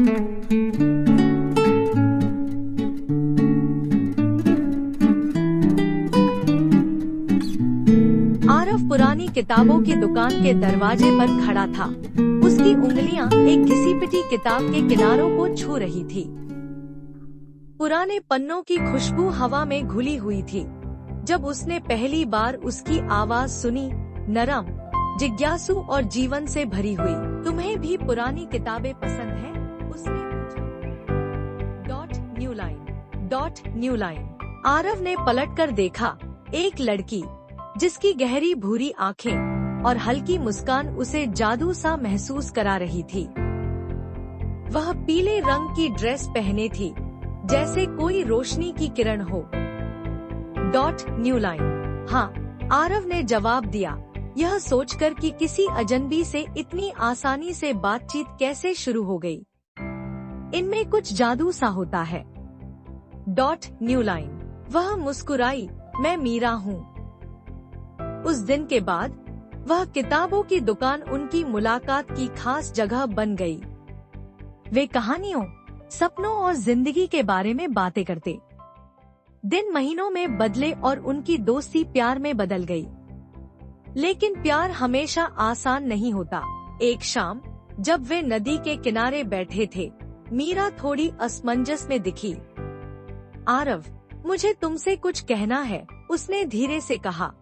आरव पुरानी किताबों की दुकान के दरवाजे पर खड़ा था। उसकी उंगलियां एक घिसी-पिटी किताब के किनारों को छू रही थी। पुराने पन्नों की खुशबू हवा में घुली हुई थी। जब उसने पहली बार उसकी आवाज सुनी, नरम, जिज्ञासु और जीवन से भरी हुई। तुम्हें भी पुरानी किताबें पसंद हैं? उसने पूछा। New line. आरव ने पलटकर देखा। एक लड़की जिसकी गहरी भूरी आंखें और हल्की मुस्कान उसे जादू सा महसूस करा रही थी। वह पीले रंग की ड्रेस पहने थी, जैसे कोई रोशनी की किरण हो। New line. हाँ, आरव ने जवाब दिया, यह सोचकर कि किसी अजनबी से इतनी आसानी से बातचीत कैसे शुरू हो गई। इनमें कुछ जादू सा होता है। New line. वह मुस्कुराई, मैं मीरा हूँ। उस दिन के बाद वह किताबों की दुकान उनकी मुलाकात की खास जगह बन गई। वे कहानियों, सपनों और जिंदगी के बारे में बातें करते। दिन महीनों में बदले और उनकी दोस्ती प्यार में बदल गई। लेकिन प्यार हमेशा आसान नहीं होता। एक शाम जब वे नदी के किनारे बैठे थे, मीरा थोड़ी असमंजस में दिखी। आरव, मुझे तुमसे कुछ कहना है, उसने धीरे से कहा।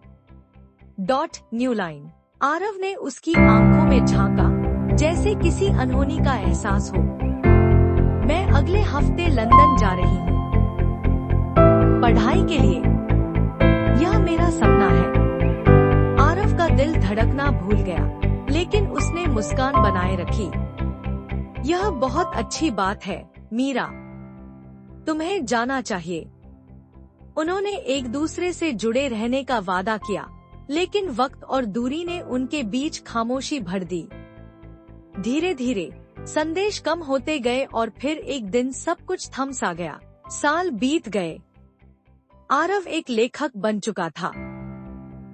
New line. आरव ने उसकी आंखों में झांका, जैसे किसी अनहोनी का एहसास हो। मैं अगले हफ्ते लंदन जा रही हूँ, पढ़ाई के लिए। यह मेरा सपना है। आरव का दिल धड़कना भूल गया, लेकिन उसने मुस्कान बनाए रखी। यह बहुत अच्छी बात है, मीरा। तुम्हें जाना चाहिए। उन्होंने एक दूसरे से जुड़े रहने का वादा किया, लेकिन वक्त और दूरी ने उनके बीच खामोशी भर दी। धीरे धीरे संदेश कम होते गए और फिर एक दिन सब कुछ थम सा गया। साल बीत गए। आरव एक लेखक बन चुका था।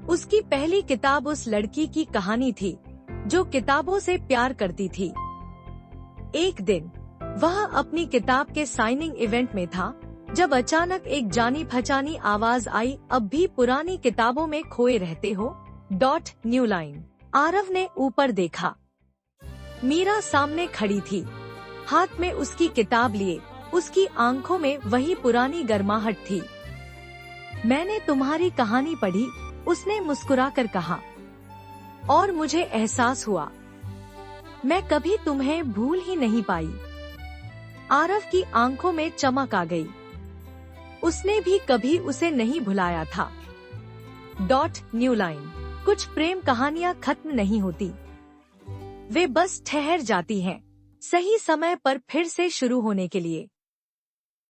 उसकी पहली किताब उस लड़की की कहानी थी जो किताबों से प्यार करती थी। एक दिन वह अपनी किताब के साइनिंग इवेंट में था, जब अचानक एक जानी पहचानी आवाज आई, अब भी पुरानी किताबों में खोए रहते हो? New line. आरव ने ऊपर देखा। मीरा सामने खड़ी थी, हाथ में उसकी किताब लिए। उसकी आंखों में वही पुरानी गर्माहट थी। मैंने तुम्हारी कहानी पढ़ी, उसने मुस्कुराकर कहा, और मुझे एहसास हुआ मैं कभी तुम्हें भूल ही नहीं पाई। आरव की आंखों में चमक आ गई। उसने भी कभी उसे नहीं भुलाया था। New line. कुछ प्रेम कहानियां खत्म नहीं होती, वे बस ठहर जाती हैं, सही समय पर फिर से शुरू होने के लिए।